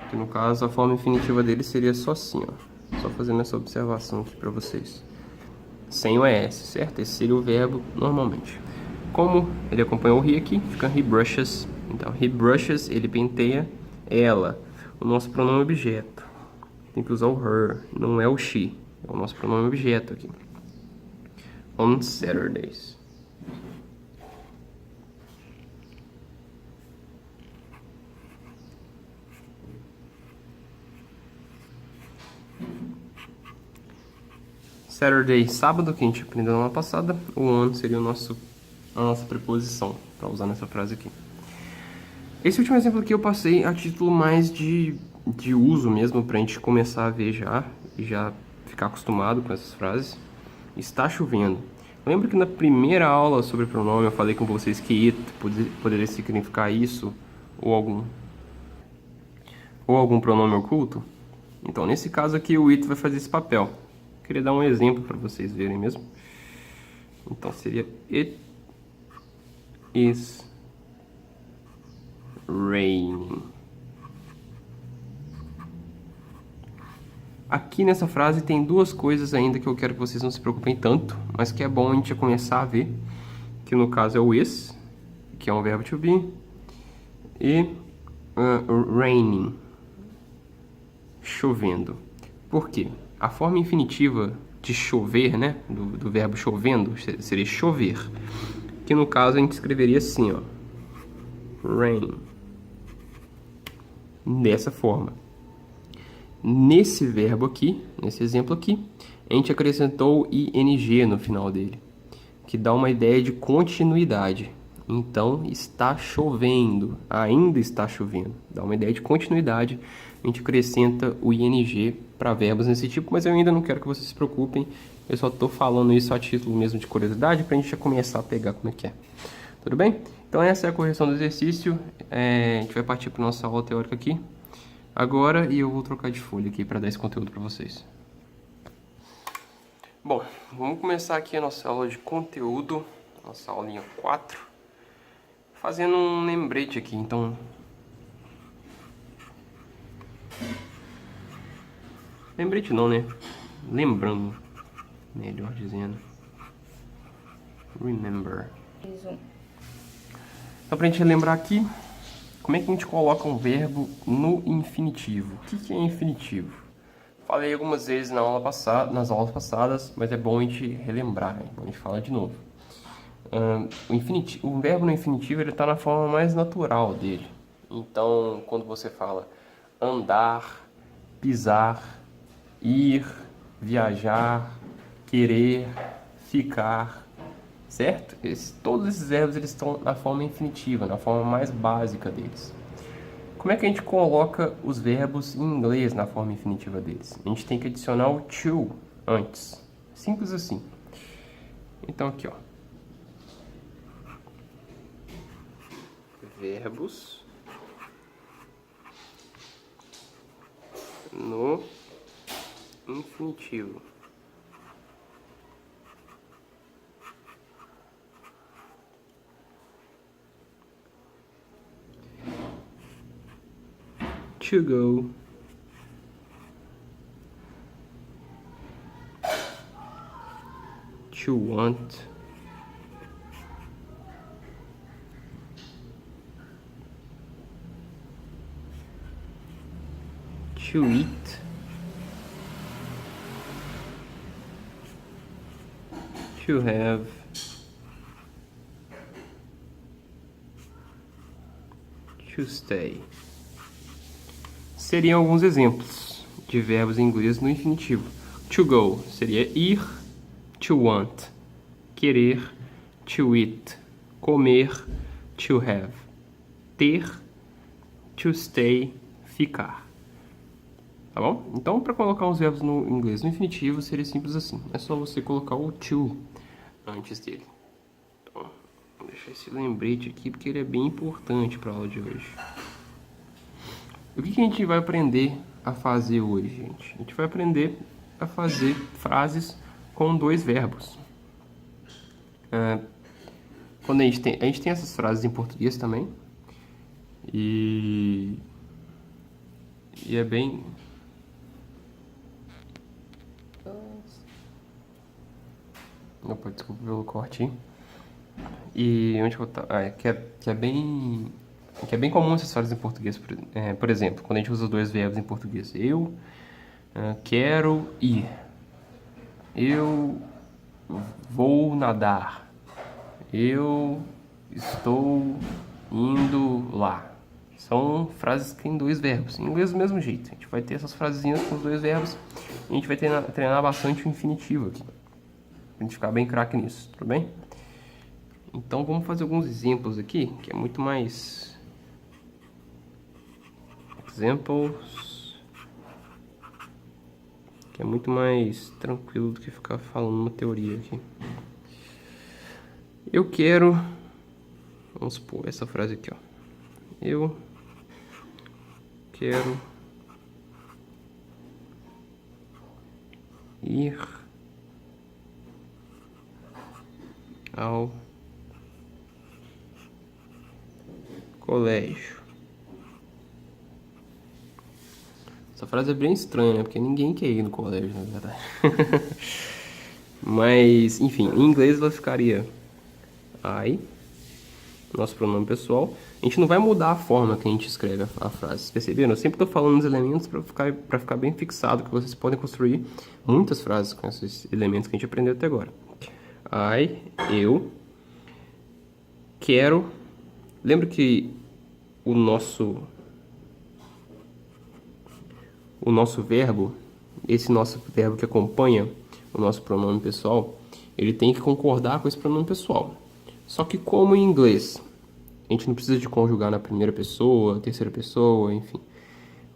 Que no caso a forma infinitiva dele seria só assim, ó. Só fazendo essa observação aqui para vocês. Sem o ES, certo? Esse seria o verbo normalmente. Como ele acompanhou o he aqui, fica he brushes. Então, he brushes, ele penteia ela. O nosso pronome objeto. Tem que usar o her, não é o she. É o nosso pronome objeto aqui. On Saturdays. Saturday, sábado, que a gente aprendeu na aula passada. O on seria a nossa preposição para usar nessa frase aqui. Esse último exemplo aqui eu passei a título mais de uso mesmo, pra gente começar a ver já, e já ficar acostumado com essas frases. Está chovendo. Lembra que na primeira aula sobre pronome eu falei com vocês que it poderia significar isso ou algum pronome oculto? Então, nesse caso aqui, o it vai fazer esse papel. Queria dar um exemplo para vocês verem mesmo. Então, seria it is raining. Aqui nessa frase tem duas coisas ainda que eu quero que vocês não se preocupem tanto, mas que é bom a gente começar a ver, que no caso é o is, que é um verbo to be, e raining, chovendo. Por quê? A forma infinitiva de chover, né, do verbo chovendo, seria chover, que no caso a gente escreveria assim, ó, rain, dessa forma. Nesse verbo aqui, nesse exemplo aqui, a gente acrescentou ing no final dele, que dá uma ideia de continuidade. Então, está chovendo, ainda está chovendo. Dá uma ideia de continuidade. A gente acrescenta o ing para verbos nesse tipo, mas eu ainda não quero que vocês se preocupem. Eu só estou falando isso a título mesmo de curiosidade, para a gente já começar a pegar como é que é. Tudo bem? Então, essa é a correção do exercício. A gente vai partir para a nossa aula teórica aqui agora, e eu vou trocar de folha aqui para dar esse conteúdo para vocês. Bom, vamos começar aqui a nossa aula de conteúdo, nossa aulinha 4, fazendo um lembrete aqui. Então, lembrete não, né? Lembrando, melhor dizendo. Remember. Então, pra gente lembrar aqui, como é que a gente coloca um verbo no infinitivo? O que é infinitivo? Falei algumas vezes nas aulas passadas, mas é bom a gente relembrar, né? A gente fala de novo. O verbo no infinitivo está na forma mais natural dele. Então, quando você fala andar, pisar, ir, viajar, querer, ficar, certo? Todos esses verbos eles estão na forma infinitiva, na forma mais básica deles. Como é que a gente coloca os verbos em inglês na forma infinitiva deles? A gente tem que adicionar o to antes. Simples assim. Então aqui, ó. Verbos no infinitivo. To go, to want, to eat, to have, to stay. Seriam alguns exemplos de verbos em inglês no infinitivo. To go seria ir, to want, querer, to eat, comer, to have, ter, to stay, ficar. Tá bom? Então, para colocar os verbos no inglês no infinitivo, seria simples assim. É só você colocar o to antes dele. Então, vou deixar esse lembrete aqui, porque ele é bem importante para a aula de hoje. O que a gente vai aprender a fazer hoje, gente? A gente vai aprender a fazer frases com dois verbos. Quando a gente tem essas frases em português também. E E é bem... Opa, desculpa pelo corte, hein? E onde que eu tava? Que é bem... Que é bem comum essas frases em português. Por exemplo, quando a gente usa dois verbos em português. Eu quero ir. Eu vou nadar. Eu estou indo lá. São frases que têm dois verbos. Em inglês do mesmo jeito. A gente vai ter essas frasezinhas com os dois verbos. E a gente vai treinar bastante o infinitivo aqui. Pra gente ficar bem craque nisso, tudo bem? Então vamos fazer alguns exemplos aqui, que é muito mais... Examples... Que é muito mais tranquilo do que ficar falando uma teoria aqui. Eu quero... Vamos supor essa frase aqui, ó. Eu quero ir ao colégio. Essa frase é bem estranha, né? Porque ninguém quer ir no colégio, na verdade. Mas, enfim, em inglês ela ficaria I, nosso pronome pessoal. A gente não vai mudar a forma que a gente escreve a frase, perceberam? Eu sempre estou falando os elementos para ficar bem fixado, que vocês podem construir muitas frases com esses elementos que a gente aprendeu até agora. Eu quero... Lembra que o nosso verbo, esse nosso verbo que acompanha o nosso pronome pessoal, ele tem que concordar com esse pronome pessoal. Só que como em inglês, a gente não precisa de conjugar na primeira pessoa, terceira pessoa, enfim.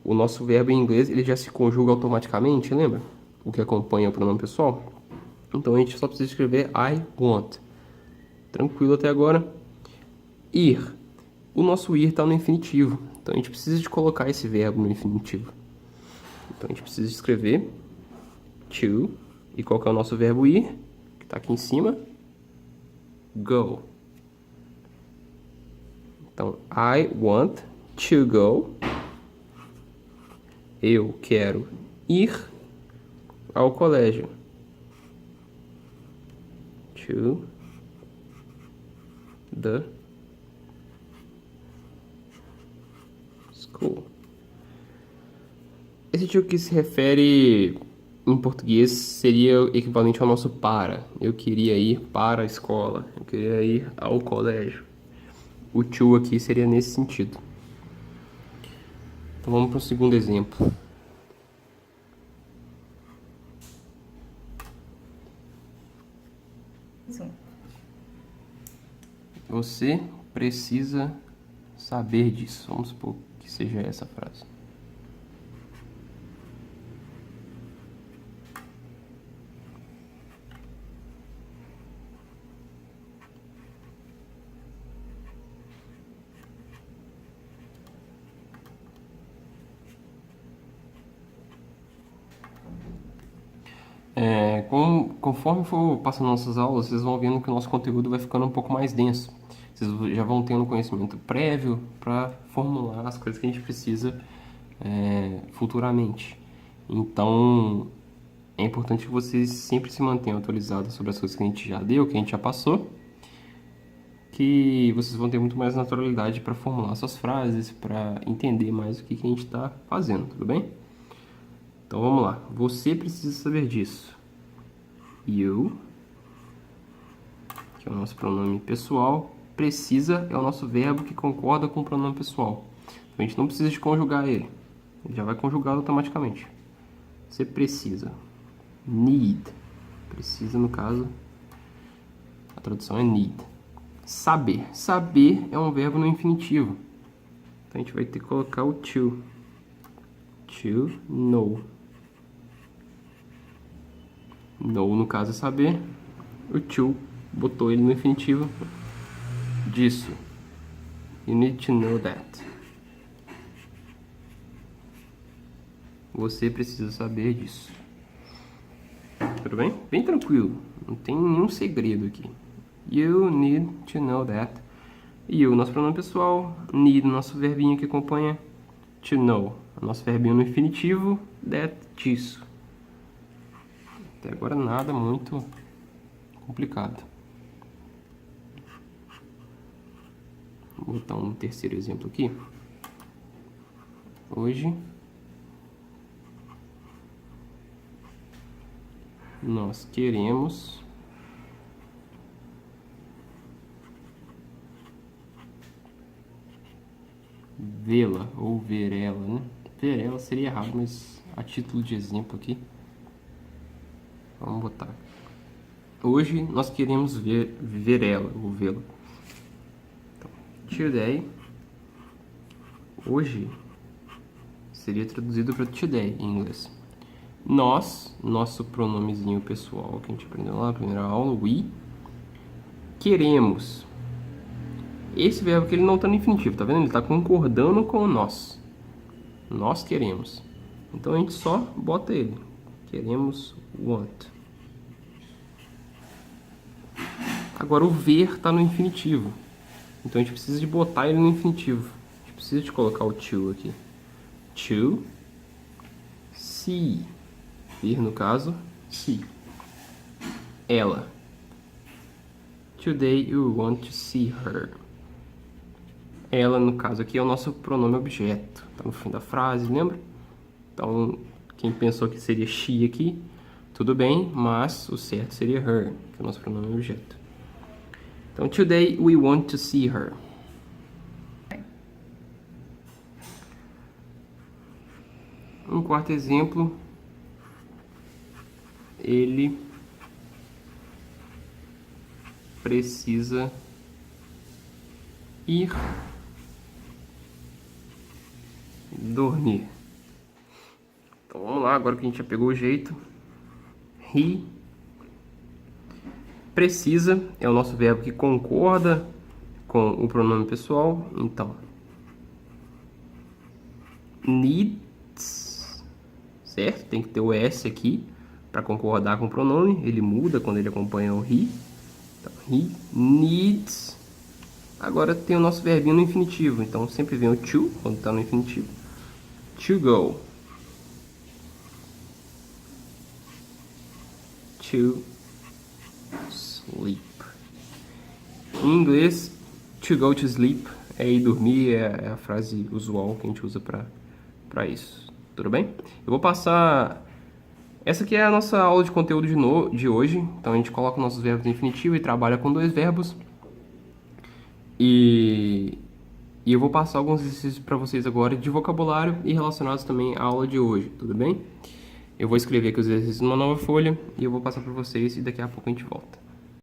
O nosso verbo em inglês, ele já se conjuga automaticamente, lembra? O que acompanha o pronome pessoal. Então a gente só precisa escrever I want. Tranquilo até agora? Ir. O nosso ir está no infinitivo. Então a gente precisa de colocar esse verbo no infinitivo. Então a gente precisa escrever to. E qual que é o nosso verbo ir? Que está aqui em cima. Go. Então, I want to go. Eu quero ir ao colégio. To the school. Esse to que se refere em português seria equivalente ao nosso para. Eu queria ir para a escola. Eu queria ir ao colégio. O to aqui seria nesse sentido. Então vamos para o segundo exemplo. Você precisa saber disso. Vamos supor que seja essa frase. Conforme for passando nossas aulas, vocês vão vendo que o nosso conteúdo vai ficando um pouco mais denso. Vocês já vão tendo conhecimento prévio para formular as coisas que a gente precisa futuramente. Então, é importante que vocês sempre se mantenham atualizados sobre as coisas que a gente já deu, que a gente já passou, que vocês vão ter muito mais naturalidade para formular suas frases, para entender mais o que a gente está fazendo, tudo bem? Então vamos lá. Você precisa saber disso. You, que é o nosso pronome pessoal. Precisa é o nosso verbo que concorda com o pronome pessoal. Então, a gente não precisa de conjugar ele. Ele já vai conjugado automaticamente. Você precisa. Need. Precisa, no caso, a tradução é need. Saber. Saber é um verbo no infinitivo. Então a gente vai ter que colocar o to. To know. Know, no caso, é saber. O to botou ele no infinitivo disso. You need to know that. Você precisa saber disso. Tudo bem? Bem tranquilo. Não tem nenhum segredo aqui. You need to know that. You, nosso pronome pessoal. Need, nosso verbinho que acompanha to know. Nosso verbinho no infinitivo, that, disso. Até agora nada muito complicado. Vou botar um terceiro exemplo aqui. Hoje nós queremos vê-la ou ver ela, né? Ver ela seria errado, mas a título de exemplo aqui, vamos botar. Hoje nós queremos ver ela ou vê-la. Então, today, hoje, seria traduzido para today em inglês. Nós, nosso pronomezinho pessoal que a gente aprendeu lá na primeira aula, we, queremos. Esse verbo que ele não está no infinitivo, tá vendo? Ele está concordando com o nós. Nós queremos. Então a gente só bota ele. Queremos want. Agora o ver está no infinitivo. Então a gente precisa de botar ele no infinitivo. A gente precisa de colocar o to aqui. To see. Ver no caso, see. Ela. Today you want to see her. Ela, no caso aqui, é o nosso pronome objeto. Tá no fim da frase, lembra? Então, quem pensou que seria she aqui, tudo bem, mas o certo seria her, que é o nosso pronome objeto. Então, today we want to see her. Um quarto exemplo. Ele precisa ir dormir. Então vamos lá, agora que a gente já pegou o jeito. He precisa é o nosso verbo que concorda com o pronome pessoal. Então, needs, certo? Tem que ter o S aqui para concordar com o pronome. Ele muda quando ele acompanha o he. Então, he needs. Agora tem o nosso verbinho no infinitivo. Então sempre vem o to quando está no infinitivo. To go. To sleep. Em inglês, to go to sleep é ir dormir, é a frase usual que a gente usa para isso. Tudo bem? Eu vou passar... Essa aqui é a nossa aula de conteúdo de hoje. Então a gente coloca nossos verbos no infinitivo e trabalha com dois verbos. E eu vou passar alguns exercícios para vocês agora de vocabulário e relacionados também à aula de hoje, tudo bem? Eu vou escrever aqui os exercícios numa nova folha e eu vou passar para vocês e daqui a pouco a gente volta.